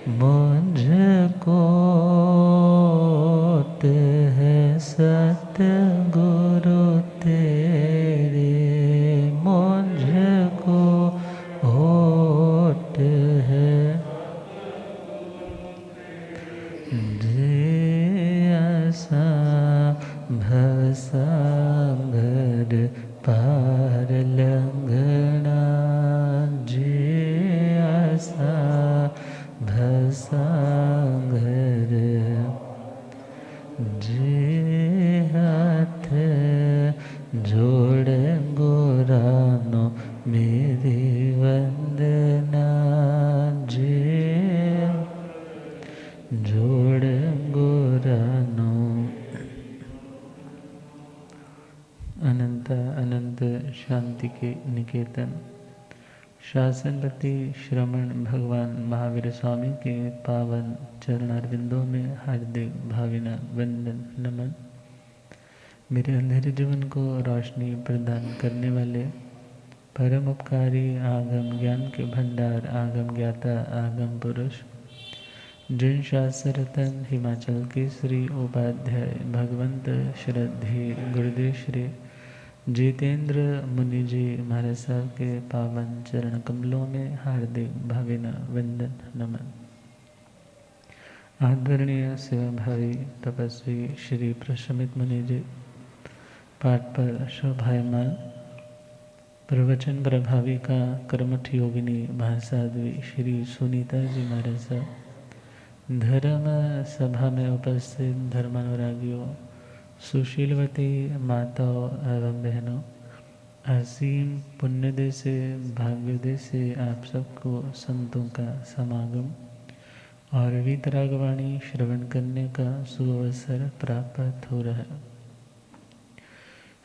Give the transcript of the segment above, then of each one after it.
मुझको है सतगुरु तेरे, मुझको होत है जैसा भवसागर पार लंघना, जैसा भवसागर जे हाथ जोड़ गोरानो मेरी वंदना, जे जोड़ गोरानो। अनंत अनंत शांति के निकेतन शासनपति श्रमण भगवान महावीर स्वामी के पावन चरणारविंदों में हार्दिक भावना वंदन नमन। मेरे अंधेरे जीवन को रोशनी प्रदान करने वाले परम उपकारी आगम ज्ञान के भंडार आगम ज्ञाता आगम पुरुष जिन शास्त्र रतन हिमाचल के श्री उपाध्याय भगवंत श्रद्धे गुरुदेव श्री जितेंद्र मुनि जी महाराज साहब के पावन चरण कमलों में हार्दिक भावना वंदन नमन। आदरणीय सेवाभावी तपस्वी श्री प्रशमित मुनि जी, पाठ पर शोभायमान प्रवचन प्रभाविका कर्मठ योगिनी महासाध्वी श्री सुनीता जी महाराज साहब, धर्म सभा में उपस्थित धर्मानुरागियों, सुशीलवती माताओं एवं बहनों, असीम पुण्यदय से भाग्योदय से आप सबको संतों का समागम और वीतरागवाणी श्रवण करने का सुअवसर प्राप्त हो रहा है।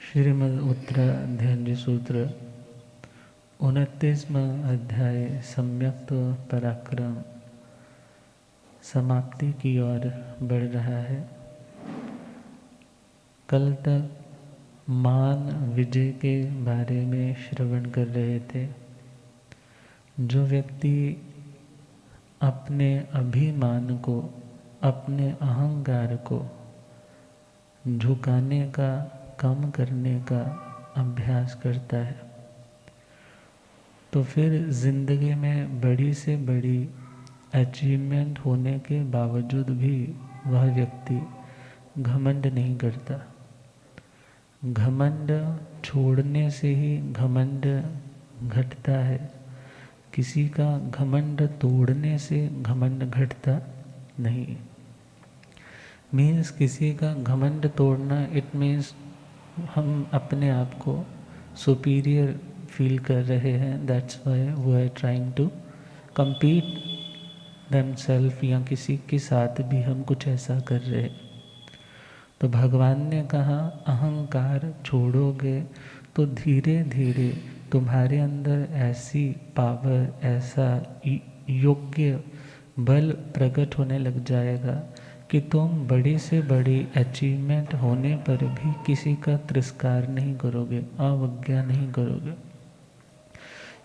श्रीमद् उत्तराध्ययन सूत्र 29वां अध्याय सम्यक्त पराक्रम समाप्ति की ओर बढ़ रहा है। कल तक मान विजय के बारे में श्रवण कर रहे थे। जो व्यक्ति अपने अभिमान को, अपने अहंकार को झुकाने का, कम करने का अभ्यास करता है, तो फिर जिंदगी में बड़ी से बड़ी अचीवमेंट होने के बावजूद भी वह व्यक्ति घमंड नहीं करता। घमंड छोड़ने से ही घमंड घटता है, किसी का घमंड तोड़ने से घमंड घटता नहीं। मीन्स किसी का घमंड तोड़ना, इट मीन्स हम अपने आप को सुपीरियर फील कर रहे हैं, that's why we are trying to compete themselves, या किसी के साथ भी हम कुछ ऐसा कर रहे हैं। तो भगवान ने कहा अहंकार छोड़ोगे तो धीरे धीरे तुम्हारे अंदर ऐसी पावर, ऐसा योग्य बल प्रकट होने लग जाएगा कि तुम बड़ी से बड़ी अचीवमेंट होने पर भी किसी का तिरस्कार नहीं करोगे, अवज्ञा नहीं करोगे।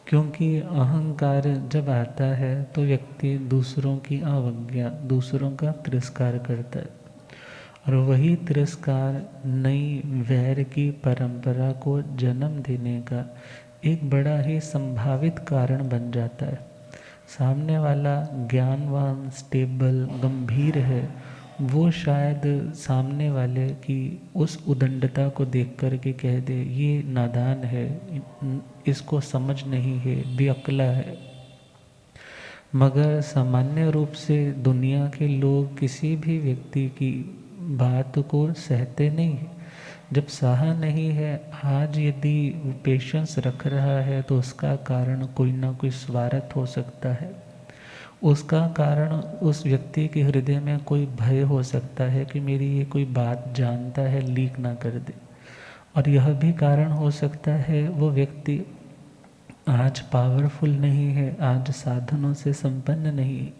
क्योंकि अहंकार जब आता है तो व्यक्ति दूसरों की अवज्ञा, दूसरों का तिरस्कार करता है, और वही तिरस्कार नई वैर की परंपरा को जन्म देने का एक बड़ा ही संभावित कारण बन जाता है। सामने वाला ज्ञानवान, स्टेबल, गंभीर है, वो शायद सामने वाले की उस उदंडता को देख कर के कह दे ये नादान है, इसको समझ नहीं है, बेअक्ला है। मगर सामान्य रूप से दुनिया के लोग किसी भी व्यक्ति की बात को सहते नहीं है। जब सहा नहीं है, आज यदि पेशेंस रख रहा है तो उसका कारण कोई ना कोई स्वार्थ हो सकता है, उसका कारण उस व्यक्ति के हृदय में कोई भय हो सकता है कि मेरी ये कोई बात जानता है, लीक ना कर दे। और यह भी कारण हो सकता है वो व्यक्ति आज पावरफुल नहीं है, आज साधनों से संपन्न नहीं है,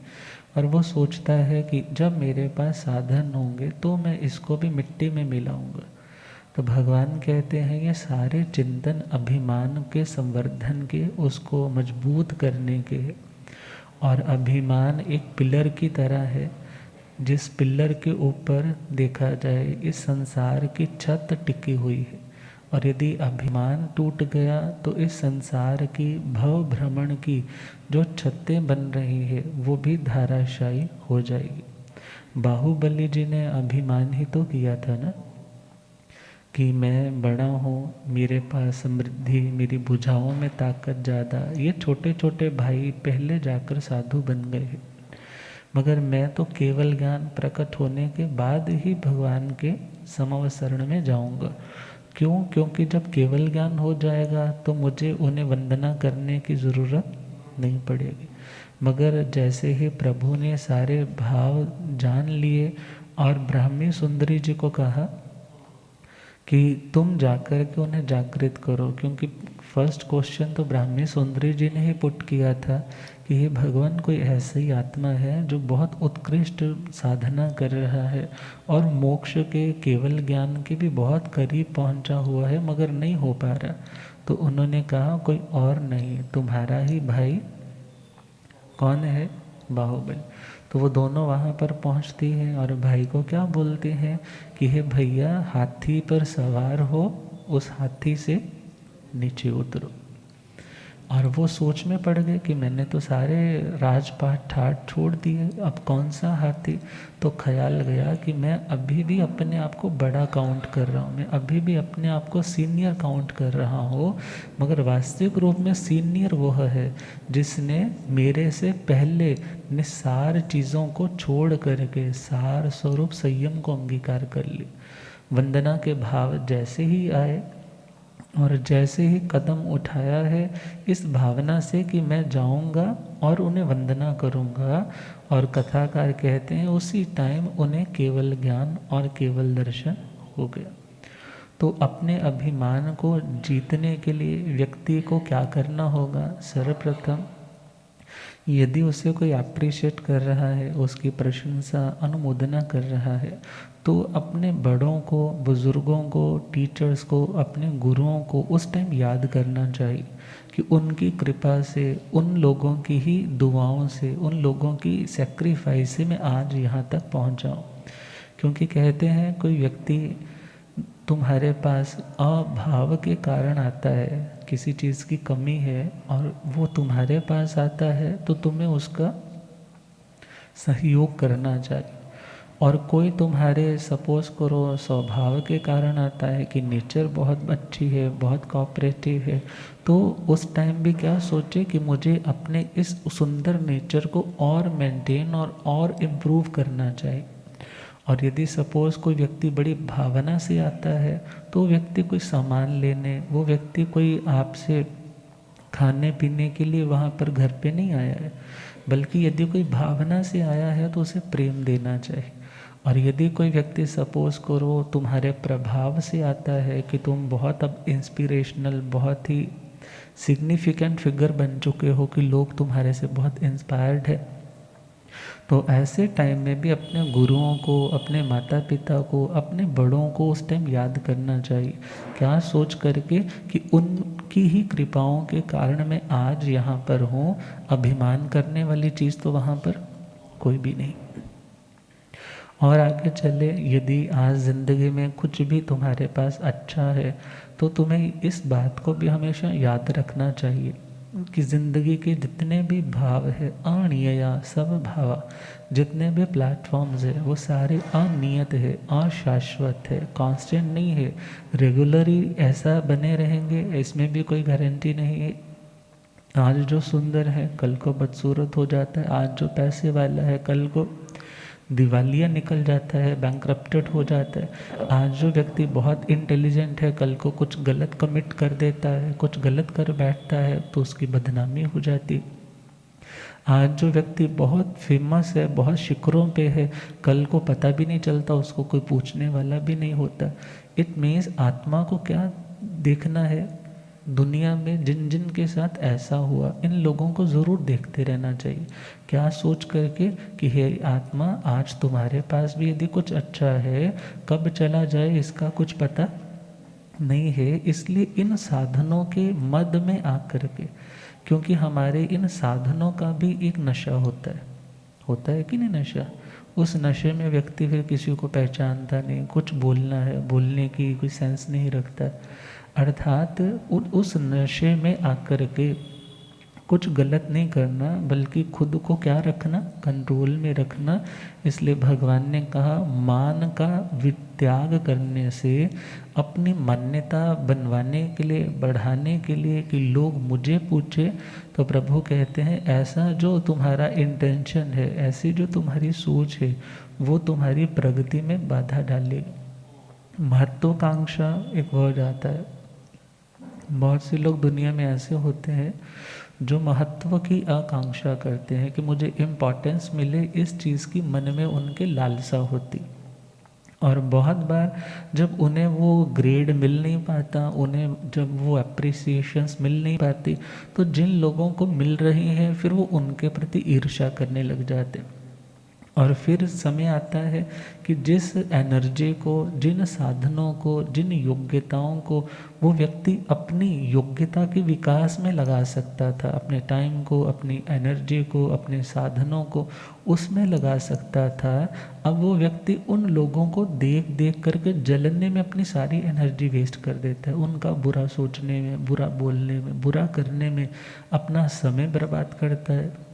और वो सोचता है कि जब मेरे पास साधन होंगे तो मैं इसको भी मिट्टी में मिलाऊंगा। तो भगवान कहते हैं ये सारे चिंतन अभिमान के संवर्धन के, उसको मजबूत करने के, और अभिमान एक पिलर की तरह है, जिस पिलर के ऊपर देखा जाए इस संसार की छत टिकी हुई है, और यदि अभिमान टूट गया तो इस संसार की भव भ्रमण की जो छतें बन रही है वो भी धाराशायी हो जाएगी। बाहुबली जी ने अभिमान ही तो किया था ना, कि मैं बड़ा हूँ, मेरे पास समृद्धि, मेरी भुजाओं में ताकत ज़्यादा। ये छोटे छोटे भाई पहले जाकर साधु बन गए, मगर मैं तो केवल ज्ञान प्रकट होने के बाद ही भगवान के समवसरण में जाऊंगा। क्यों? क्योंकि जब केवल ज्ञान हो जाएगा तो मुझे उन्हें वंदना करने की ज़रूरत नहीं पड़ेगी। मगर जैसे ही प्रभु ने सारे भाव जान लिए और ब्राह्मी सुंदरी जी को कहा कि तुम जाकर के उन्हें जागृत करो, क्योंकि फर्स्ट क्वेश्चन तो ब्राह्मी सुंदरी जी ने ही पुट किया था कि ये भगवान कोई ऐसी आत्मा है जो बहुत उत्कृष्ट साधना कर रहा है और मोक्ष के केवल ज्ञान के भी बहुत करीब पहुंचा हुआ है, मगर नहीं हो पा रहा। तो उन्होंने कहा कोई और नहीं, तुम्हारा ही भाई कौन है? बाहुबली। तो वो दोनों वहाँ पर पहुँचती हैं और भाई को क्या बोलते हैं कि हे भैया, हाथी पर सवार हो, उस हाथी से नीचे उतरो। और वो सोच में पड़ गए कि मैंने तो सारे राजपाट ठाट छोड़ दिए, अब कौन सा हाथी। तो ख्याल गया कि मैं अभी भी अपने आप को बड़ा काउंट कर रहा हूँ, मैं अभी भी अपने आप को सीनियर काउंट कर रहा हूँ, मगर वास्तविक रूप में सीनियर वह है जिसने मेरे से पहले निस्सार चीज़ों को छोड़ करके सार स्वरूप संयम को अंगीकार कर ली। वंदना के भाव जैसे ही आए और जैसे ही कदम उठाया है इस भावना से कि मैं जाऊंगा और उन्हें वंदना करूंगा, और कथाकार कहते हैं उसी टाइम उन्हें केवल ज्ञान और केवल दर्शन हो गया। तो अपने अभिमान को जीतने के लिए व्यक्ति को क्या करना होगा? सर्वप्रथम यदि उसे कोई अप्रिशिएट कर रहा है, उसकी प्रशंसा अनुमोदना कर रहा है, तो अपने बड़ों को, बुज़ुर्गों को, टीचर्स को, अपने गुरुओं को उस टाइम याद करना चाहिए कि उनकी कृपा से, उन लोगों की ही दुआओं से, उन लोगों की सेक्रीफाइस से मैं आज यहाँ तक पहुँचा हूँ। क्योंकि कहते हैं कोई व्यक्ति तुम्हारे पास अभाव के कारण आता है, किसी चीज़ की कमी है और वो तुम्हारे पास आता है, तो तुम्हें उसका सहयोग करना चाहिए। और कोई तुम्हारे सपोज करो स्वभाव के कारण आता है कि नेचर बहुत अच्छी है, बहुत कोऑपरेटिव है, तो उस टाइम भी क्या सोचे कि मुझे अपने इस सुंदर नेचर को और मेंटेन और इम्प्रूव करना चाहिए। और यदि सपोज कोई व्यक्ति बड़ी भावना से आता है, तो व्यक्ति कोई सामान लेने, वो व्यक्ति कोई आपसे खाने पीने के लिए वहाँ पर घर पे नहीं आया है, बल्कि यदि कोई भावना से आया है तो उसे प्रेम देना चाहिए। और यदि कोई व्यक्ति सपोज करो तुम्हारे प्रभाव से आता है कि तुम बहुत अब इंस्पिरेशनल, बहुत ही सिग्निफिकेंट फिगर बन चुके हो कि लोग तुम्हारे से बहुत इंस्पायर्ड है, तो ऐसे टाइम में भी अपने गुरुओं को, अपने माता पिता को, अपने बड़ों को उस टाइम याद करना चाहिए। क्या सोच करके कि उनकी ही कृपाओं के कारण मैं आज यहाँ पर हूँ, अभिमान करने वाली चीज़ तो वहाँ पर कोई भी नहीं। और आगे चले, यदि आज ज़िंदगी में कुछ भी तुम्हारे पास अच्छा है, तो तुम्हें इस बात को भी हमेशा याद रखना चाहिए कि ज़िंदगी के जितने भी भाव है, अनियया सब भावा, जितने भी प्लेटफॉर्म्स है वो सारे अनियत है, अशाश्वत है, कांस्टेंट नहीं है। रेगुलरली ऐसा बने रहेंगे, इसमें भी कोई गारंटी नहीं है। आज जो सुंदर है कल को बदसूरत हो जाता है, आज जो पैसे वाला है कल को दिवालिया निकल जाता है, बैंकरप्टेड हो जाता है। आज जो व्यक्ति बहुत इंटेलिजेंट है कल को कुछ गलत कमिट कर देता है, कुछ गलत कर बैठता है तो उसकी बदनामी हो जाती। आज जो व्यक्ति बहुत फेमस है, बहुत शिखरों पे है, कल को पता भी नहीं चलता, उसको कोई पूछने वाला भी नहीं होता। इट मीन्स आत्मा को क्या देखना है, दुनिया में जिन जिन के साथ ऐसा हुआ इन लोगों को ज़रूर देखते रहना चाहिए। क्या सोच करके कि हे आत्मा, आज तुम्हारे पास भी यदि कुछ अच्छा है, कब चला जाए इसका कुछ पता नहीं है, इसलिए इन साधनों के मद में आकर के क्योंकि हमारे इन साधनों का भी एक नशा होता है कि नहीं नशा। उस नशे में व्यक्ति फिर किसी को पहचानता नहीं, कुछ बोलना है, बोलने की कोई सेंस नहीं रखता, अर्थात उस नशे में आकर के कुछ गलत नहीं करना, बल्कि खुद को क्या रखना, कंट्रोल में रखना। इसलिए भगवान ने कहा मान का वित्याग करने से, अपनी मान्यता बनवाने के लिए, बढ़ाने के लिए कि लोग मुझे पूछे, तो प्रभु कहते हैं ऐसा जो तुम्हारा इंटेंशन है, ऐसी जो तुम्हारी सोच है, वो तुम्हारी प्रगति में बाधा डालेगी। महत्वाकांक्षा एक वर्ड आता है। बहुत से लोग दुनिया में ऐसे होते हैं जो महत्व की आकांक्षा करते हैं कि मुझे इम्पोर्टेंस मिले, इस चीज़ की मन में उनके लालसा होती। और बहुत बार जब उन्हें वो ग्रेड मिल नहीं पाता, उन्हें जब वो अप्रिसिएशंस मिल नहीं पाती, तो जिन लोगों को मिल रही हैं फिर वो उनके प्रति ईर्ष्या करने लग जाते हैं। और फिर समय आता है कि जिस एनर्जी को, जिन साधनों को, जिन योग्यताओं को वो व्यक्ति अपनी योग्यता के विकास में लगा सकता था, अपने टाइम को, अपनी एनर्जी को, अपने साधनों को उसमें लगा सकता था, अब वो व्यक्ति उन लोगों को देख देख करके जलने में अपनी सारी एनर्जी वेस्ट कर देता है, उनका बुरा सोचने में, बुरा बोलने में, बुरा करने में अपना समय बर्बाद करता है,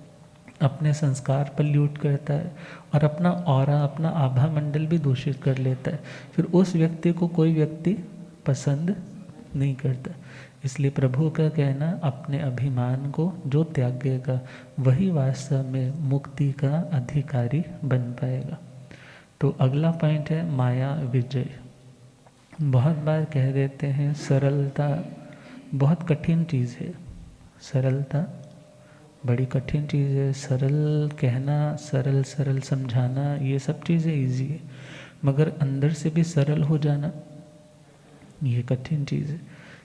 अपने संस्कार पल्यूट करता है और अपना ऑरा, अपना आभा मंडल भी दूषित कर लेता है। फिर उस व्यक्ति को कोई व्यक्ति पसंद नहीं करता। इसलिए प्रभु का कहना, अपने अभिमान को जो त्यागेगा वही वास्तव में मुक्ति का अधिकारी बन पाएगा। तो अगला पॉइंट है माया विजय। बहुत बार कह देते हैं सरलता बहुत कठिन चीज़ है, सरलता बड़ी कठिन चीज़ है। सरल कहना, सरल सरल समझाना, ये सब चीज़ें इजी है, मगर अंदर से भी सरल हो जाना ये कठिन चीज़ है।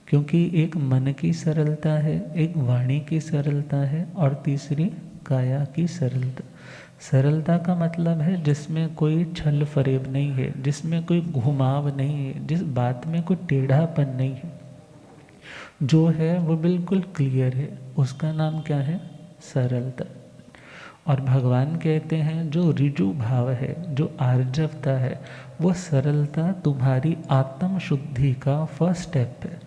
क्योंकि एक मन की सरलता है, एक वाणी की सरलता है, और तीसरी काया की सरलता। सरलता का मतलब है जिसमें कोई छल फरेब नहीं है, जिसमें कोई घुमाव नहीं है, जिस बात में कोई टेढ़ापन नहीं है, जो है वो बिल्कुल क्लियर है, उसका नाम क्या है, सरलता। और भगवान कहते हैं जो ऋजु भाव है, जो आर्जवता है, वो सरलता तुम्हारी आत्म शुद्धि का फर्स्ट स्टेप है।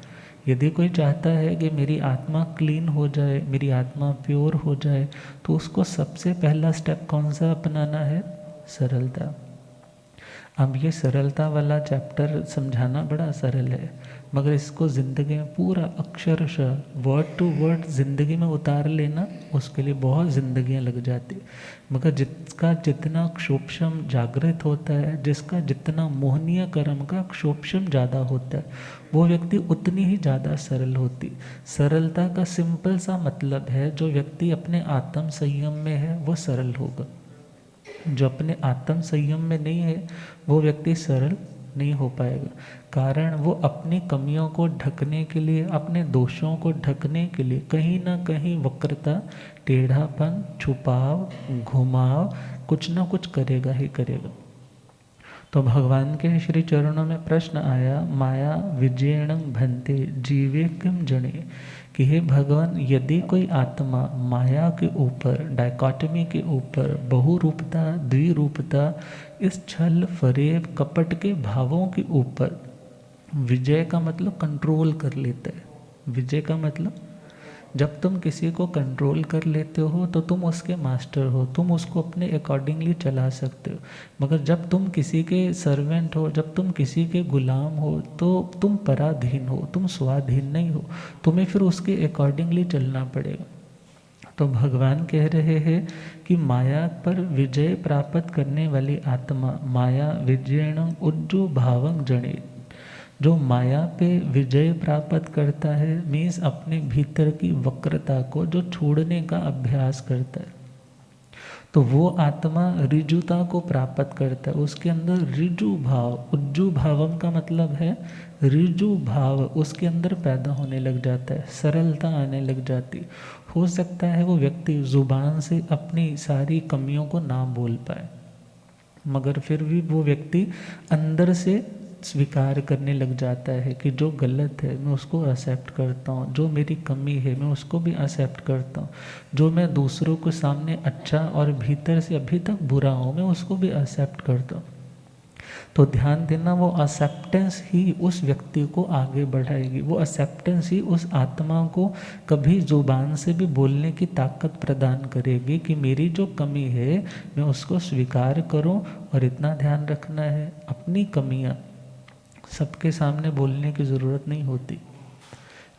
यदि कोई चाहता है कि मेरी आत्मा क्लीन हो जाए, मेरी आत्मा प्योर हो जाए, तो उसको सबसे पहला स्टेप कौन सा अपनाना है, सरलता। अब ये सरलता वाला चैप्टर समझाना बड़ा सरल है, मगर इसको ज़िंदगी में पूरा अक्षरशः वर्ड टू वर्ड ज़िंदगी में उतार लेना, उसके लिए बहुत ज़िंदगियाँ लग जाती। मगर जिसका जितना क्षोभम जागृत होता है, जिसका जितना मोहनीय कर्म का क्षोभम ज़्यादा होता है, वो व्यक्ति उतनी ही ज़्यादा सरल होती। सरलता का सिंपल सा मतलब है जो व्यक्ति अपने आत्म संयम में है वो सरल होगा, जो अपने आत्म संयम में नहीं है वो व्यक्ति सरल नहीं हो पाएगा। कारण वो अपनी कमियों को ढकने के लिए, अपने दोषों को ढकने के लिए कहीं ना कहीं वक्रता, टेढ़ापन, छुपाव, घुमाव कुछ ना कुछ करेगा ही करेगा। तो भगवान के श्री चरणों में प्रश्न आया, माया विजयणं भन्ते जीवे किम जने, कि हे भगवान, यदि कोई आत्मा माया के ऊपर, डायकॉटमी के ऊपर, बहुरूपता, द्विरूपता, इस छल फरेब कपट के भावों के ऊपर विजय का मतलब कंट्रोल कर लेता है। विजय का मतलब जब तुम किसी को कंट्रोल कर लेते हो तो तुम उसके मास्टर हो, तुम उसको अपने अकॉर्डिंगली चला सकते हो। मगर जब तुम किसी के सर्वेंट हो, जब तुम किसी के गुलाम हो, तो तुम पराधीन हो, तुम स्वाधीन नहीं हो, तुम्हें फिर उसके अकॉर्डिंगली चलना पड़ेगा। तो भगवान कह रहे हैं कि माया पर विजय प्राप्त करने वाली आत्मा, माया विजयणं उज्जु भावं जने, जो माया पे विजय प्राप्त करता है, मीन्स अपने भीतर की वक्रता को जो छोड़ने का अभ्यास करता है, तो वो आत्मा ऋजुता को प्राप्त करता है। उसके अंदर ऋजु भाव, उज्जु भावम का मतलब है ऋजु भाव उसके अंदर पैदा होने लग जाता है, सरलता आने लग जाती। हो सकता है वो व्यक्ति जुबान से अपनी सारी कमियों को ना बोल पाए, मगर फिर भी वो व्यक्ति अंदर से स्वीकार करने लग जाता है कि जो गलत है मैं उसको एक्सेप्ट करता हूँ, जो मेरी कमी है मैं उसको भी एक्सेप्ट करता हूँ, जो मैं दूसरों के सामने अच्छा और भीतर से अभी तक बुरा हूँ मैं उसको भी एक्सेप्ट करता हूँ, तो ध्यान देना वो एक्सेप्टेंस ही उस व्यक्ति को आगे बढ़ाएगी। वो एक्सेप्टेंस ही उस आत्मा को कभी जुबान से भी बोलने की ताकत प्रदान करेगी कि मेरी जो कमी है मैं उसको स्वीकार करूं। और इतना ध्यान रखना है, अपनी कमियां सबके सामने बोलने की ज़रूरत नहीं होती,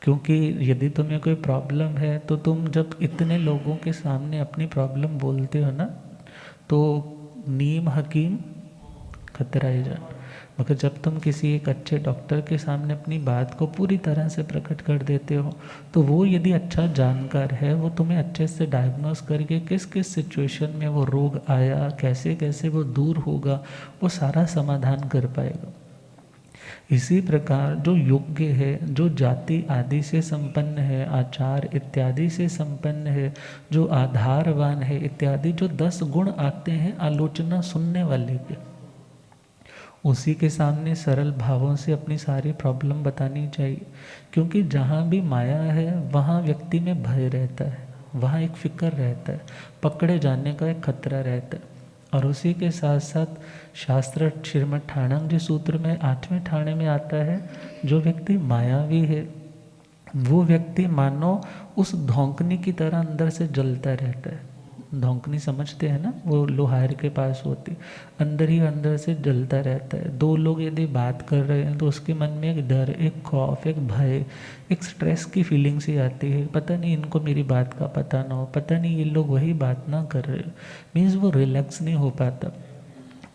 क्योंकि यदि तुम्हें कोई प्रॉब्लम है तो तुम जब इतने लोगों के सामने अपनी प्रॉब्लम बोलते हो ना, तो नीम हकीम खतराए जान। मगर जब तुम किसी एक अच्छे डॉक्टर के सामने अपनी बात को पूरी तरह से प्रकट कर देते हो, तो वो यदि अच्छा जानकार है वो तुम्हें अच्छे से डायग्नोस करके किस किस सिचुएशन में वो रोग आया, कैसे कैसे वो दूर होगा, वो सारा समाधान कर पाएगा। इसी प्रकार जो योग्य है, जो जाति आदि से संपन्न है, आचार इत्यादि से संपन्न है, जो आधारवान है इत्यादि, जो 10 गुण आते हैं आलोचना सुनने वाले के, उसी के सामने सरल भावों से अपनी सारी प्रॉब्लम बतानी चाहिए। क्योंकि जहाँ भी माया है वहाँ व्यक्ति में भय रहता है, वहाँ एक फिक्र रहता है, पकड़े जाने का एक खतरा रहता है। और उसी के साथ साथ शास्त्र श्रीमद् ठाणंग जी सूत्र में 8वें ठाणे में आता है, जो व्यक्ति मायावी है वो व्यक्ति मानो उस धौंकनी की तरह अंदर से जलता रहता है। धौंकनी समझते हैं ना, वो लोहार के पास होती, अंदर ही अंदर से जलता रहता है। दो लोग यदि बात कर रहे हैं तो उसके मन में एक डर, एक खौफ, एक भय, एक स्ट्रेस की फीलिंग सी आती है, पता नहीं इनको मेरी बात का पता ना हो, पता नहीं ये लोग वही बात ना कर रहे हो। मीन्स वो रिलैक्स नहीं हो पाता,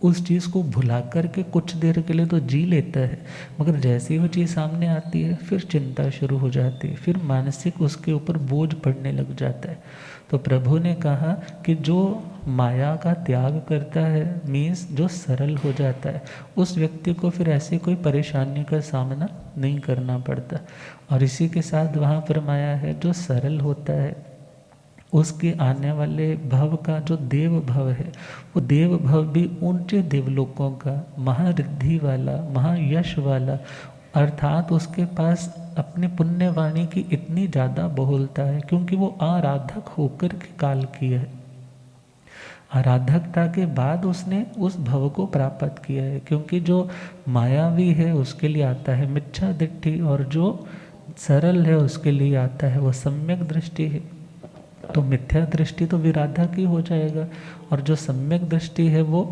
उस चीज़ को भुला कर के कुछ देर के लिए तो जी लेता है, मगर जैसे ही वो चीज़ सामने आती है फिर चिंता शुरू हो जाती है, फिर मानसिक उसके ऊपर बोझ पड़ने लग जाता है। तो प्रभु ने कहा कि जो माया का त्याग करता है, मीन्स जो सरल हो जाता है, उस व्यक्ति को फिर ऐसी कोई परेशानी का सामना नहीं करना पड़ता। और इसी के साथ वहाँ फरमाया है जो सरल होता है उसके आने वाले भव का जो देव भव है, वो देव भव भी ऊंचे देवलोकों का, महारिद्धि वाला, महायश वाला, अर्थात उसके पास अपने पुण्यवाणी की इतनी ज़्यादा बहुलता है, क्योंकि वो आराधक होकर के काल किया है। आराधकता के बाद उसने उस भव को प्राप्त किया है। क्योंकि जो मायावी है उसके लिए आता है मिथ्या दृष्टि, और जो सरल है उसके लिए आता है वो सम्यक दृष्टि है। तो मिथ्या दृष्टि तो विराधक ही हो जाएगा, और जो सम्यक दृष्टि है वो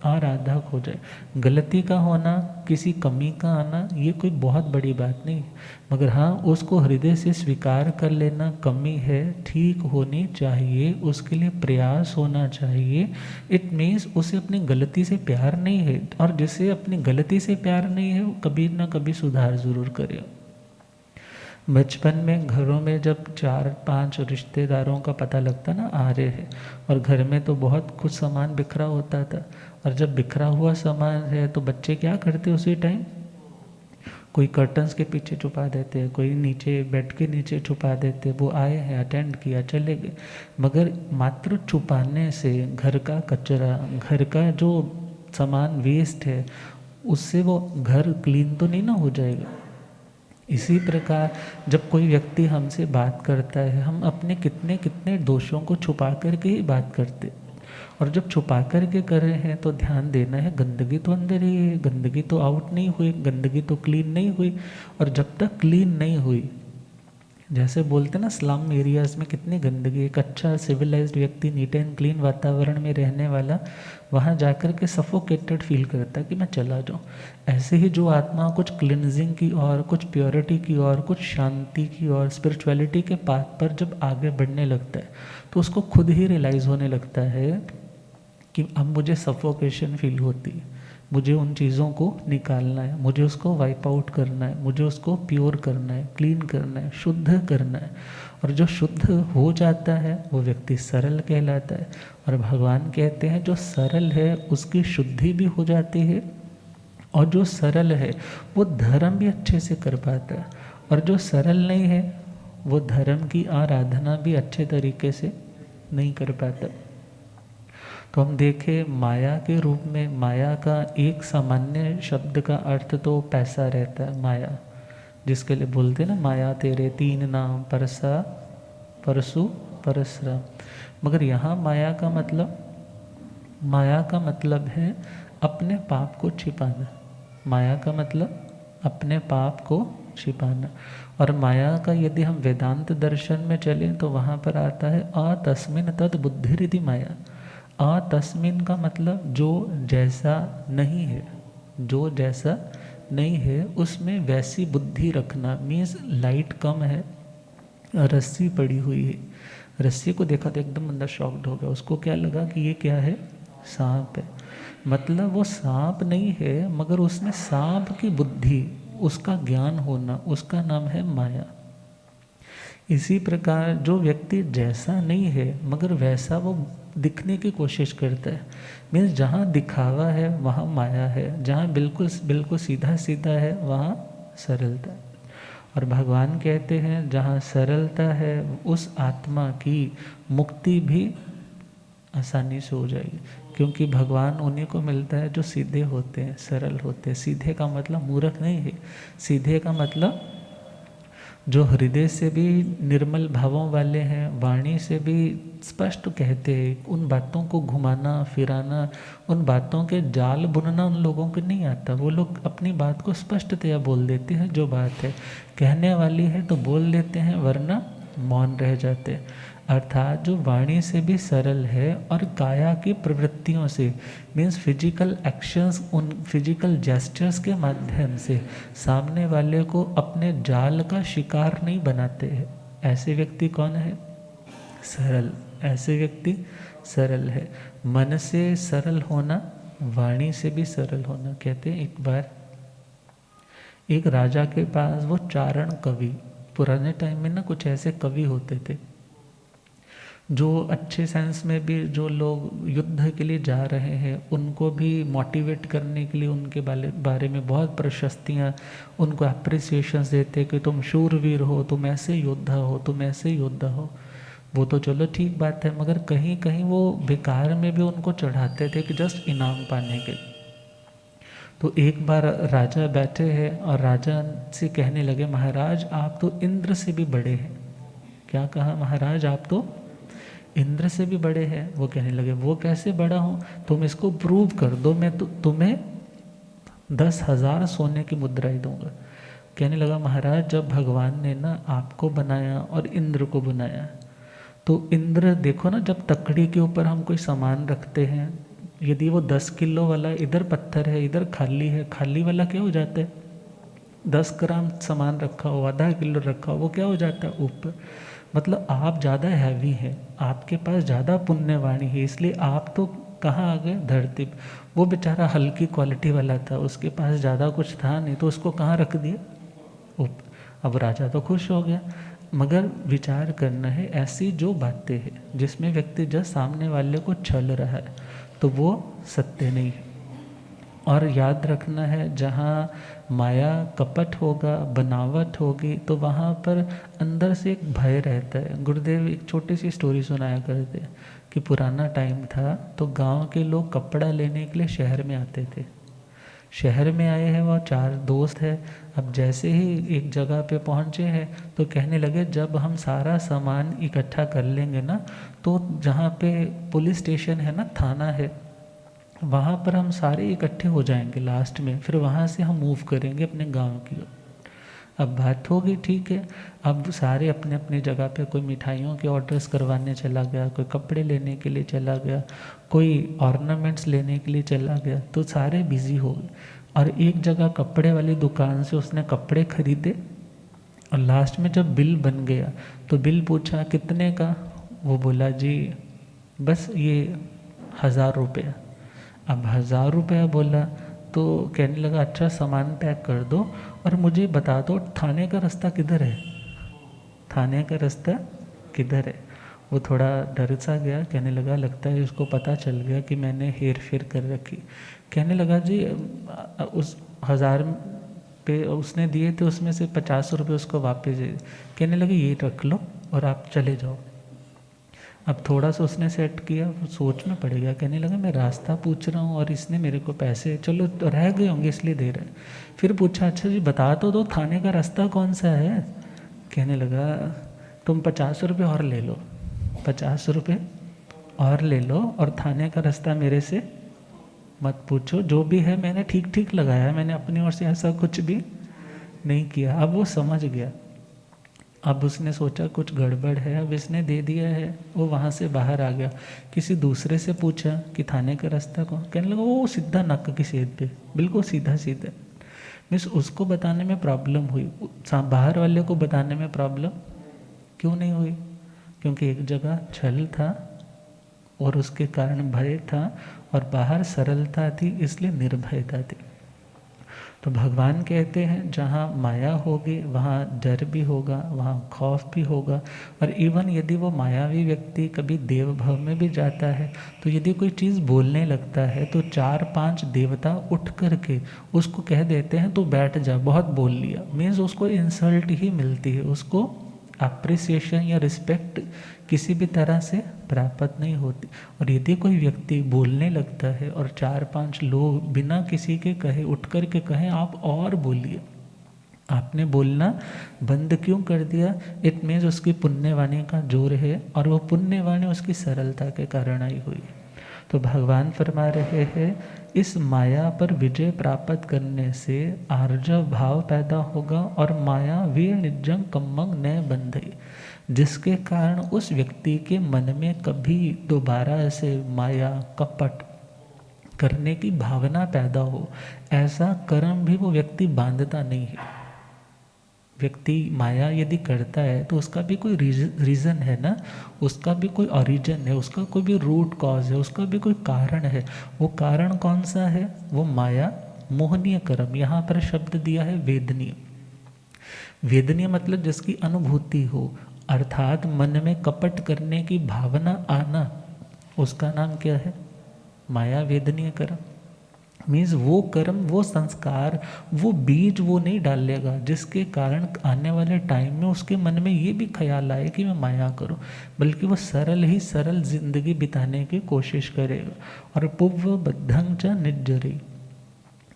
आराधक हो जाए। गलती का होना, किसी कमी का आना, ये कोई बहुत बड़ी बात नहीं, मगर हाँ उसको हृदय से स्वीकार कर लेना, कमी है, ठीक होनी चाहिए, उसके लिए प्रयास होना चाहिए। इट मीन्स उसे अपनी गलती से प्यार नहीं है, और जिसे अपनी गलती से प्यार नहीं है वो कभी ना कभी सुधार ज़रूर करे। बचपन में घरों में जब 4-5 रिश्तेदारों का पता लगता ना आ रहे हैं, और घर में तो बहुत कुछ सामान बिखरा होता था, और जब बिखरा हुआ सामान है तो बच्चे क्या करते उसी टाइम, कोई कर्टन्स के पीछे छुपा देते हैं, कोई नीचे बेड के नीचे छुपा देते, वो आए हैं अटेंड किया चले गए। मगर मात्र छुपाने से घर का कचरा, घर का जो सामान वेस्ट है, उससे वो घर क्लीन तो नहीं ना हो जाएगा। इसी प्रकार जब कोई व्यक्ति हमसे बात करता है, हम अपने कितने कितने दोषों को छुपा करके ही बात करते, और जब छुपा करके कर रहे हैं तो ध्यान देना है गंदगी तो अंदर ही है, गंदगी तो आउट नहीं हुई, गंदगी तो क्लीन नहीं हुई। और जब तक क्लीन नहीं हुई, जैसे बोलते ना स्लम एरियाज़ में कितनी गंदगी, एक अच्छा सिविलाइज्ड व्यक्ति नीट एंड क्लीन वातावरण में रहने वाला वहाँ जाकर के सफोकेटेड फील करता है कि मैं चला जाऊँ। ऐसे ही जो आत्मा कुछ क्लिनजिंग की और, कुछ प्योरिटी की और, कुछ शांति की और, स्पिरिचुअलिटी के पाथ पर जब आगे बढ़ने लगता है, तो उसको खुद ही रियलाइज़ होने लगता है कि अब मुझे सफोकेशन फील होती है, मुझे उन चीज़ों को निकालना है, मुझे उसको वाइप आउट करना है, मुझे उसको प्योर करना है, क्लीन करना है, शुद्ध करना है। और जो शुद्ध हो जाता है वो व्यक्ति सरल कहलाता है। और भगवान कहते हैं जो सरल है उसकी शुद्धि भी हो जाती है, और जो सरल है वो धर्म भी अच्छे से कर पाता है, और जो सरल नहीं है वो धर्म की आराधना भी अच्छे तरीके से नहीं कर पाता। तो हम देखें माया के रूप में, माया का एक सामान्य शब्द का अर्थ तो पैसा रहता है, माया, जिसके लिए बोलते हैं ना माया तेरे तीन नाम, परसा परसु परसराम। मगर यहाँ माया का मतलब है अपने पाप को छिपाना। माया का मतलब अपने पाप को छिपाना। और माया का यदि हम वेदांत दर्शन में चलें तो वहाँ पर आता है अतस्मिन् तद बुद्धिरिति माया। अतस्मिन् का मतलब जो जैसा नहीं है, जो जैसा नहीं है उसमें वैसी बुद्धि रखना। मीन्स लाइट कम है, रस्सी पड़ी हुई है, रस्सी को देखा तो एकदम बंदा शॉक्ड हो गया, उसको क्या लगा कि ये क्या है, सांप है। मतलब वो सांप नहीं है, मगर उसमें सांप की बुद्धि, उसका ज्ञान होना, उसका नाम है माया। इसी प्रकार जो व्यक्ति जैसा नहीं है मगर वैसा वो दिखने की कोशिश करता है, मीन्स जहाँ दिखावा है वहाँ माया है, जहाँ बिल्कुल बिल्कुल सीधा सीधा है वहाँ सरलता है। और भगवान कहते हैं जहाँ सरलता है उस आत्मा की मुक्ति भी आसानी से हो जाएगी, क्योंकि भगवान उन्हीं को मिलता है जो सीधे होते हैं, सरल होते हैं। सीधे का मतलब मूर्ख नहीं है, सीधे का मतलब जो हृदय से भी निर्मल भावों वाले हैं, वाणी से भी स्पष्ट कहते हैं। उन बातों को घुमाना फिराना, उन बातों के जाल बुनना उन लोगों को नहीं आता। वो लोग अपनी बात को स्पष्टतया बोल देते हैं, जो बात है कहने वाली है तो बोल देते हैं, वरना मौन रह जाते हैं। अर्थात जो वाणी से भी सरल है और काया की प्रवृत्तियों से, मीन्स फिजिकल एक्शंस, उन फिजिकल जेस्चर्स के माध्यम से सामने वाले को अपने जाल का शिकार नहीं बनाते हैं, ऐसे व्यक्ति कौन है, सरल। ऐसे व्यक्ति सरल है। मन से सरल होना, वाणी से भी सरल होना। कहते हैं एक बार एक राजा के पास वो चारण कवि, पुराने टाइम में ना कुछ ऐसे कवि होते थे जो अच्छे सेंस में भी, जो लोग युद्ध के लिए जा रहे हैं उनको भी मोटिवेट करने के लिए उनके बारे में बहुत प्रशस्तियाँ, उनको अप्रिसिएशंस देते कि तुम शूरवीर हो, तुम ऐसे योद्धा हो, तुम ऐसे योद्धा हो। वो तो चलो ठीक बात है, मगर कहीं कहीं वो बेकार में भी उनको चढ़ाते थे कि जस्ट इनाम पाने के। तो एक बार राजा बैठे हैं और राजा से कहने लगे, महाराज आप तो इंद्र से भी बड़े हैं। क्या कहा, महाराज आप तो इंद्र से भी बड़े हैं। वो कहने लगे, वो कैसे बड़ा हूँ, तुम इसको प्रूव कर दो, मैं तुम्हें 10,000 सोने की मुद्राएं दूंगा। कहने लगा, महाराज जब भगवान ने ना आपको बनाया और इंद्र को बनाया, तो इंद्र देखो ना, जब तकड़ी के ऊपर हम कोई सामान रखते हैं, यदि वो 10 किलो वाला इधर पत्थर है इधर खाली है, खाली वाला क्या हो जाता है, 10 ग्राम सामान रखा हो, आधा किलो रखा हो, वो क्या हो जाता है ऊपर। मतलब आप ज़्यादा हैवी हैं, आपके पास ज़्यादा पुण्यवाणी है, इसलिए आप तो कहाँ आ गए, धरती। वो बेचारा हल्की क्वालिटी वाला था, उसके पास ज़्यादा कुछ था नहीं, तो उसको कहाँ रख दिया, ऊपर। अब राजा तो खुश हो गया, मगर विचार करना है ऐसी जो बातें हैं जिसमें व्यक्ति जस्ट सामने वाले को छल रहा है, तो वो सत्य नहीं है। और याद रखना है, जहाँ माया कपट होगा, बनावट होगी, तो वहाँ पर अंदर से एक भय रहता है। गुरुदेव एक छोटी सी स्टोरी सुनाया करते हैं कि पुराना टाइम था तो गांव के लोग कपड़ा लेने के लिए शहर में आते थे। शहर में आए हैं वो 4 दोस्त हैं। अब जैसे ही एक जगह पे पहुँचे हैं तो कहने लगे, जब हम सारा सामान इकट्ठा कर लेंगे ना, तो जहाँ पे पुलिस स्टेशन है ना, थाना है, वहाँ पर हम सारे इकट्ठे हो जाएंगे लास्ट में, फिर वहाँ से हम मूव करेंगे अपने गांव की ओर। अब बात होगी, ठीक है। अब सारे अपने अपने जगह पे, कोई मिठाइयों के ऑर्डर्स करवाने चला गया, कोई कपड़े लेने के लिए चला गया, कोई ऑर्नामेंट्स लेने के लिए चला गया, तो सारे बिजी हो गए। और एक जगह कपड़े वाली दुकान से उसने कपड़े खरीदे, और लास्ट में जब बिल बन गया तो बिल पूछा कितने का, वो बोला जी बस ये 1000 रुपया। अब 1000 रुपया बोला तो कहने लगा, अच्छा सामान पैक कर दो और मुझे बता दो थाने का रास्ता किधर है, थाने का रास्ता किधर है। वो थोड़ा डर सा गया, कहने लगा लगता है उसको पता चल गया कि मैंने हेर फेर कर रखी। कहने लगा जी उस 1000 पे उसने दिए थे, उसमें से 50 रुपये उसको वापस दे। कहने लगे ये रख लो और आप चले जाओ। अब थोड़ा सा उसने सेट किया, वो सोच में पड़ गया, कहने लगा मैं रास्ता पूछ रहा हूँ और इसने मेरे को पैसे, चलो तो रह गए होंगे इसलिए दे रहे हैं। फिर पूछा अच्छा जी बता तो दो थाने का रास्ता कौन सा है। कहने लगा तुम 50 रुपये और ले लो, 50 रुपये और ले लो और थाने का रास्ता मेरे से मत पूछो, जो भी है मैंने ठीक ठीक लगाया है, मैंने अपनी ओर से ऐसा कुछ भी नहीं किया। अब वो समझ गया, अब उसने सोचा कुछ गड़बड़ है, अब इसने दे दिया है, वो वहाँ से बाहर आ गया। किसी दूसरे से पूछा कि थाने का रास्ता कौन, कहने लगा वो सीधा नक की सेध पे, बिल्कुल सीधा सीधा। मीन्स उसको बताने में प्रॉब्लम हुई, बाहर वाले को बताने में प्रॉब्लम क्यों नहीं हुई, क्योंकि एक जगह छल था और उसके कारण भय था, और बाहर सरलता थी इसलिए निर्भयता थी। तो भगवान कहते हैं जहाँ माया होगी वहाँ डर भी होगा, वहाँ खौफ भी होगा। और इवन यदि वो मायावी व्यक्ति कभी देव भाव में भी जाता है तो यदि कोई चीज़ बोलने लगता है तो 4-5 देवता उठ करके उसको कह देते हैं तो बैठ जा, बहुत बोल लिया। मीन्स उसको इंसल्ट ही मिलती है, उसको अप्रिसिएशन या रिस्पेक्ट किसी भी तरह से प्राप्त नहीं होती। और यदि कोई व्यक्ति बोलने लगता है और 4-5 लोग बिना किसी के कहे उठ कर के कहें आप और बोलिए, आपने बोलना बंद क्यों कर दिया, इट मीन्स उसकी पुण्यवाणी का जोर है और वो पुण्यवाणी उसकी सरलता के कारण आई हुई है। तो भगवान फरमा रहे हैं इस माया पर विजय प्राप्त करने से आर्जव भाव पैदा होगा और माया वीर निजंग कम्मंग न बंधई, जिसके कारण उस व्यक्ति के मन में कभी दोबारा ऐसे माया कपट करने की भावना पैदा हो, ऐसा कर्म भी वो व्यक्ति बांधता नहीं है। व्यक्ति माया यदि करता है तो उसका भी कोई रीज़न है ना, उसका भी कोई ओरिजिन है, उसका कोई भी रूट कॉज है, उसका भी कोई कारण है। वो कारण कौन सा है, वो माया मोहनीय कर्म। यहाँ पर शब्द दिया है वेदनीय। वेदनीय मतलब जिसकी अनुभूति हो, अर्थात मन में कपट करने की भावना आना, उसका नाम क्या है, माया वेदनीय कर्म। मीन्स वो कर्म, वो संस्कार, वो बीज वो नहीं डालेगा जिसके कारण आने वाले टाइम में उसके मन में ये भी ख्याल आए कि मैं माया करूं, बल्कि वो सरल ही सरल जिंदगी बिताने की कोशिश करेगा। और पूर्व बद्धं च निज्जरी,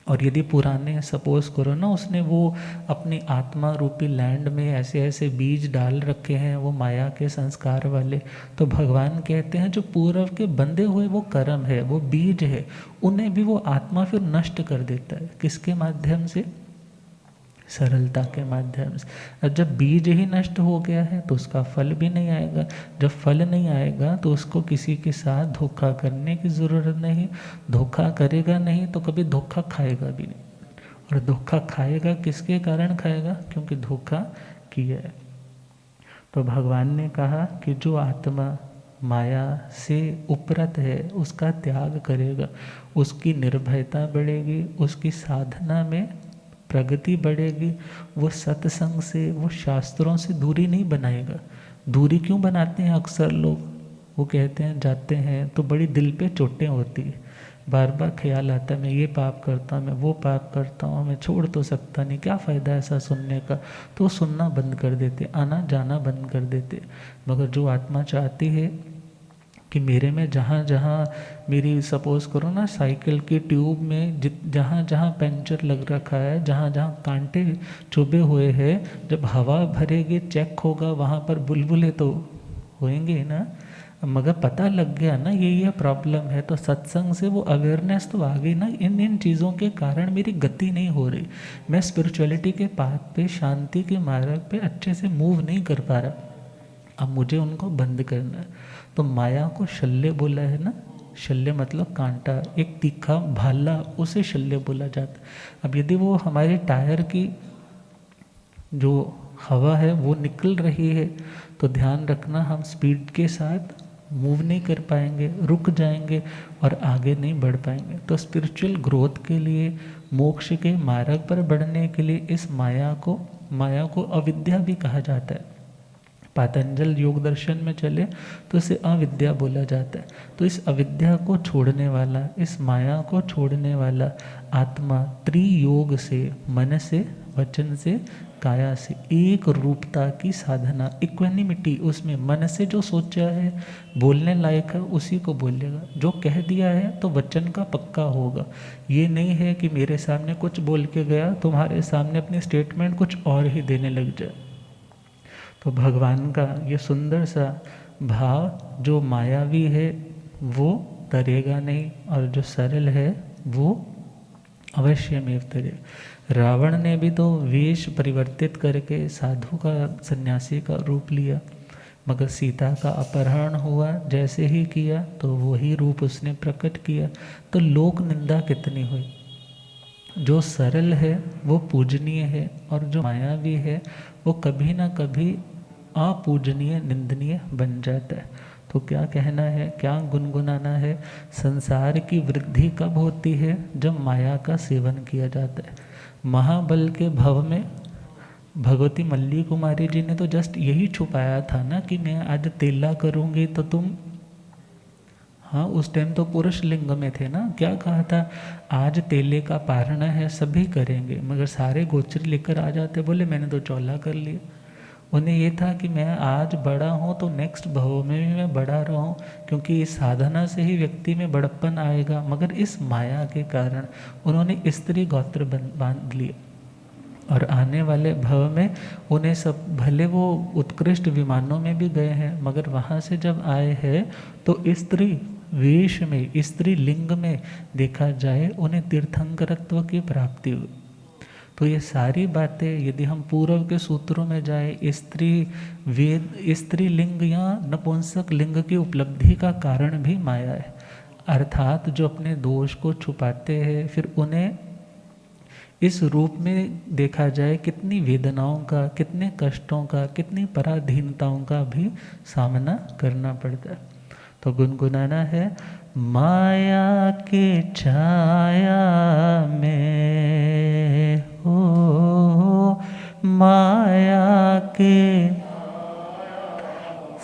और यदि पुराने सपोज करो ना उसने वो अपनी आत्मा रूपी लैंड में ऐसे ऐसे बीज डाल रखे हैं वो माया के संस्कार वाले, तो भगवान कहते हैं जो पूर्व के बंधे हुए वो कर्म है, वो बीज है, उन्हें भी वो आत्मा फिर नष्ट कर देता है। किसके माध्यम से, सरलता के माध्यम से। अब जब बीज ही नष्ट हो गया है तो उसका फल भी नहीं आएगा, जब फल नहीं आएगा तो उसको किसी के साथ धोखा करने की ज़रूरत नहीं, धोखा करेगा नहीं तो कभी धोखा खाएगा भी नहीं। और धोखा खाएगा किसके कारण खाएगा, क्योंकि धोखा किया है। तो भगवान ने कहा कि जो आत्मा माया से उपरत है उसका त्याग करेगा, उसकी निर्भयता बढ़ेगी, उसकी साधना में प्रगति बढ़ेगी, वो सत्संग से, वो शास्त्रों से दूरी नहीं बनाएगा। दूरी क्यों बनाते हैं अक्सर लोग, वो कहते हैं जाते हैं तो बड़ी दिल पे चोटें होती है, बार बार ख्याल आता है मैं ये पाप करता हूँ, मैं वो पाप करता हूँ, मैं छोड़ तो सकता नहीं, क्या फ़ायदा ऐसा सुनने का, तो वो सुनना बंद कर देते, आना जाना बंद कर देते। मगर जो आत्मा चाहती है कि मेरे में जहाँ जहाँ मेरी सपोज़ करो ना साइकिल की ट्यूब में जहाँ जहाँ पंचर लग रखा है, जहाँ जहाँ कांटे चुभे हुए हैं, जब हवा भरेगी चेक होगा वहाँ पर बुलबुले तो होंगे ना। मगर पता लग गया ना ये प्रॉब्लम है, तो सत्संग से वो अवेयरनेस तो आ गई ना, इन चीज़ों के कारण मेरी गति नहीं हो रही, मैं स्पिरिचुअलिटी के पाथ पे, शांति के मार्ग पे अच्छे से मूव नहीं कर पा रहा, अब मुझे उनको बंद करना है। तो माया को शल्य बोला है ना, शल्य मतलब कांटा, एक तीखा भाला, उसे शल्य बोला जाता है। अब यदि वो हमारे टायर की जो हवा है वो निकल रही है तो ध्यान रखना हम स्पीड के साथ मूव नहीं कर पाएंगे, रुक जाएंगे और आगे नहीं बढ़ पाएंगे। तो स्पिरिचुअल ग्रोथ के लिए, मोक्ष के मार्ग पर बढ़ने के लिए इस माया को अविद्या भी कहा जाता है। पातंजल योग दर्शन में चले तो इसे अविद्या बोला जाता है। तो इस अविद्या को छोड़ने वाला, इस माया को छोड़ने वाला आत्मा त्रियोग से, मन से, वचन से, काया से एक रूपता की साधना, इक्वेनिमिटी, उसमें मन से जो सोचा है, बोलने लायक है, उसी को बोलेगा। जो कह दिया है तो वचन का पक्का होगा। ये नहीं है कि मेरे सामने कुछ बोल के गया, तुम्हारे सामने अपनी स्टेटमेंट कुछ और ही देने लग जाए। तो भगवान का ये सुंदर सा भाव, जो मायावी है वो तरेगा नहीं, और जो सरल है वो अवश्य में तरेगा। रावण ने भी तो वेश परिवर्तित करके साधु का, सन्यासी का रूप लिया, मगर सीता का अपहरण हुआ, जैसे ही किया तो वही रूप उसने प्रकट किया। तो लोक निंदा कितनी हुई। जो सरल है वो पूजनीय है, और जो मायावी है वो कभी ना कभी अपूजनीय, निंदनीय बन जाता है। तो क्या कहना है, क्या गुनगुनाना है। संसार की वृद्धि कब होती है, जब माया का सेवन किया जाता है। महाबल के भव में भगवती मल्ली कुमारी जी ने तो जस्ट यही छुपाया था ना कि मैं आज तेला करूँगी तो तुम, हाँ उस टाइम तो पुरुष लिंग में थे ना, क्या कहा था, आज तेले का पारणा है, सभी करेंगे, मगर सारे गोचरी लेकर आ जाते, बोले मैंने तो चौला कर लिया। उन्हें ये था कि मैं आज बड़ा हूँ तो नेक्स्ट भव में भी मैं बड़ा रहूँ, क्योंकि इस साधना से ही व्यक्ति में बड़प्पन आएगा। मगर इस माया के कारण उन्होंने स्त्री गोत्र बांध लिए, और आने वाले भव में उन्हें सब, भले वो उत्कृष्ट विमानों में भी गए हैं, मगर वहाँ से जब आए हैं तो स्त्री वेश में, स्त्री लिंग में देखा जाए, उन्हें तीर्थंकरत्व की प्राप्ति हुई। तो ये सारी बातें यदि हम पूर्व के सूत्रों में जाए, स्त्री वेद, स्त्री लिंग या नपुंसक लिंग की उपलब्धि का कारण भी माया है। अर्थात जो अपने दोष को छुपाते हैं, फिर उन्हें इस रूप में देखा जाए, कितनी वेदनाओं का, कितने कष्टों का, कितनी पराधीनताओं का भी सामना करना पड़ता है। तो गुनगुनाना है, माया के छाया में हो, माया के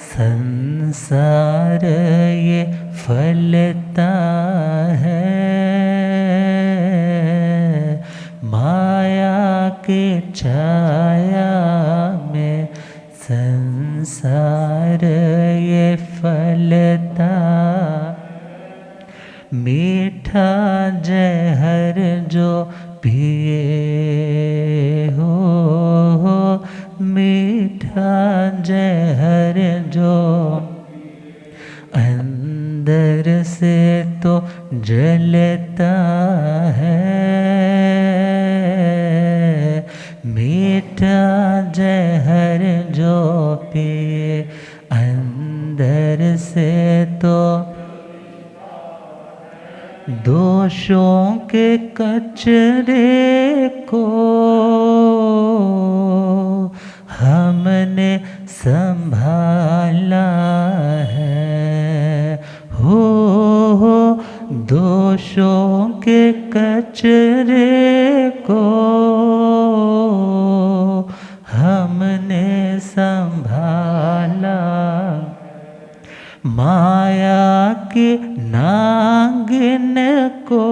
संसार ये फलता है, माया के छाया में संसार ये फलता, मीठा जहर जो पिए हो, मीठा जहर जो अंदर से तो जलता है, मीठा जहर जो पिए अंदर से तो दोषों के कचरे को हमने संभाला है, हो दोषों के कचरे को हमने संभाला, माया के नागिन को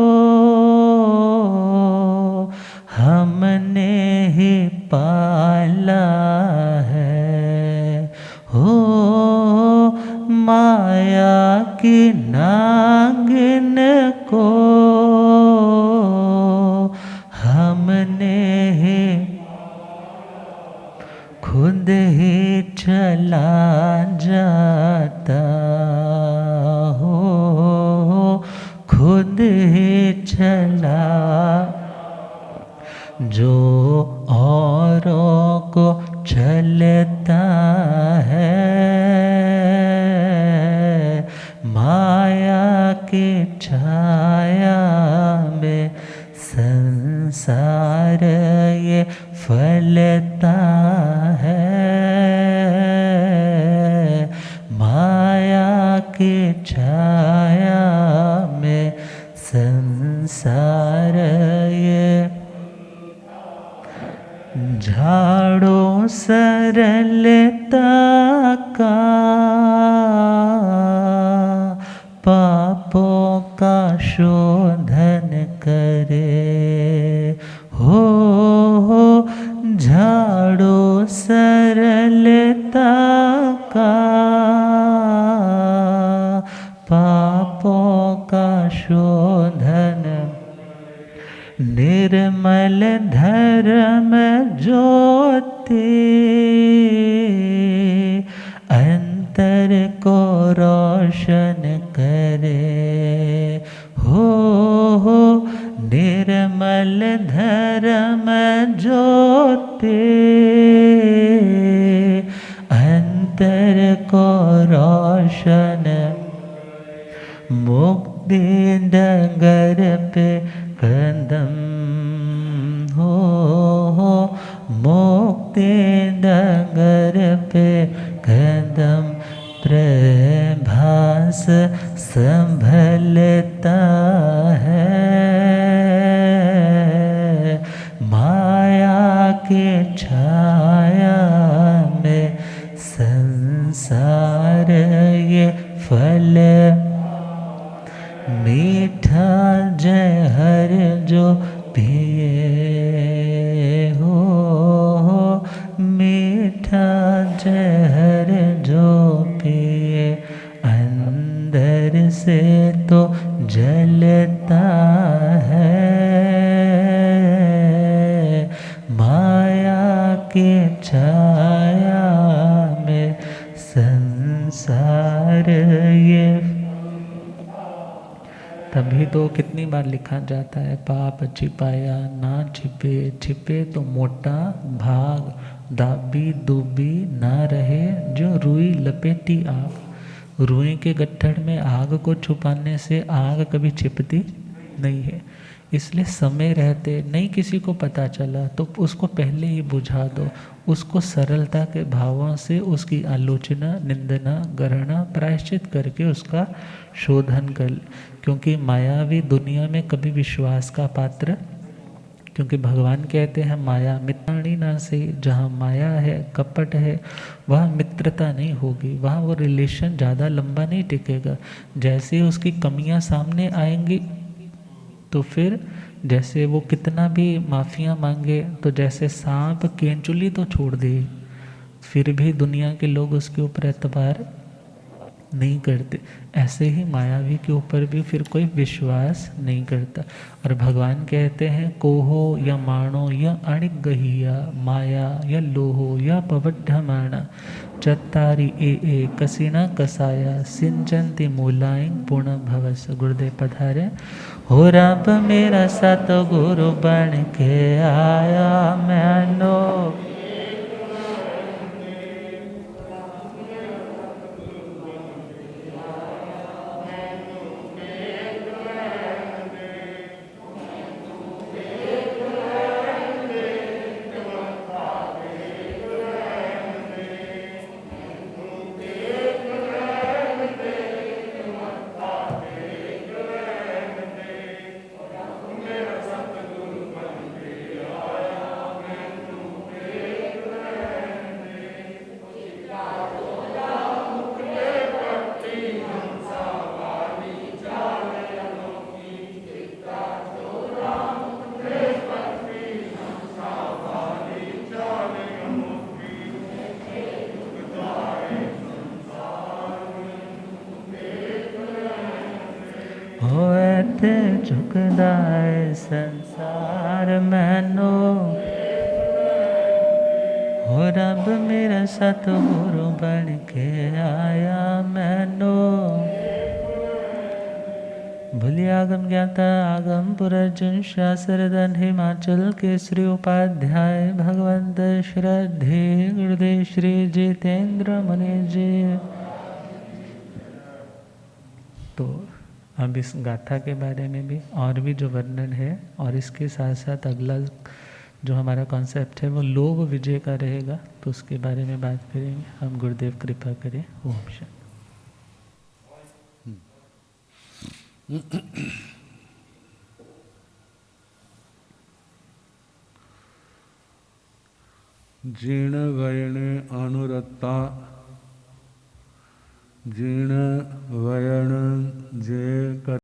हमने ही पाला है, हो माया की नागिन को हमने ही खुद ही चला जाता, हो खुद ही चला, जो औरों को चलता है, माया की छाया में संसार ये फलता है, माया की छाया में संसार ये, झाड़ो सरलता शोधन करे, हो झाड़ो सरलता का, पापों का शोधन, निर्मल धर्म ज्योति, अंतर को रोशन करे, हो निर्मल धर्म ज्योति, अंतर को रोशन, मुक्ति डगर पे कदम, हो मुक्ति डगर पे कदम, प्रभास संभलता है, माया के छाया में संसार ये फल, मीठा जहर जो पिए, हो मीठा जहर जो पिए, अंदर से तो जलता है, माया के छाया में संसार ये। तभी तो कितनी बार लिखा जाता है, पाप छिपाया ना छिपे, छिपे तो मोटा भाग, दाबी दुबी ना रहे जो रुई लपेटी आग। रुई के गट्ठर में आग को छुपाने से आग कभी छिपती नहीं है, इसलिए समय रहते नहीं किसी को पता चला तो उसको पहले ही बुझा दो, उसको सरलता के भावों से उसकी आलोचना, निंदना, गणना, प्रायश्चित करके उसका शोधन कर, क्योंकि मायावी दुनिया में कभी विश्वास का पात्र, क्योंकि भगवान कहते हैं माया मित्राणी ना से, जहाँ माया है, कपट है, वहाँ मित्रता नहीं होगी, वहाँ वो रिलेशन ज़्यादा लंबा नहीं टिकेगा। जैसे ही उसकी कमियाँ सामने आएंगी तो फिर जैसे वो कितना भी माफ़ियाँ मांगे, तो जैसे सांप केंचुली तो छोड़ दे, फिर भी दुनिया के लोग उसके ऊपर एतबार नहीं करते, ऐसे ही मायावी के ऊपर भी फिर कोई विश्वास नहीं करता। और भगवान कहते हैं कोहो या माणो या अणिक गहिया, माया या लोहो या पवड्ढमाना, चत्तारी ए कसिना कसाया, सिंचंती मूलाइन पूर्ण भवस। गुरुदेव पधारे। हो रब मेरा सतगुरु बन के आया मैनो, होते झुकदा है संसार मैनो, हो रब मेरा सतगुरु बन के आया मैनो। भूलिया आगम ज्ञाता आगम पुरर्जन शास्त्रधन हिमाचल केसरी उपाध्याय भगवंत श्रद्धे गुरुदेव श्री जितेंद्र मुनि जी। तो अब इस गाथा के बारे में भी और भी जो वर्णन है, और इसके साथ साथ अगला जो हमारा कॉन्सेप्ट है वो लोभ विजय का रहेगा, तो उसके बारे में बात करेंगे हम। गुरुदेव कृपा करें। ओम शांति। जीर्ण वयण अनुरक्ता, जीर्ण वयण जे कर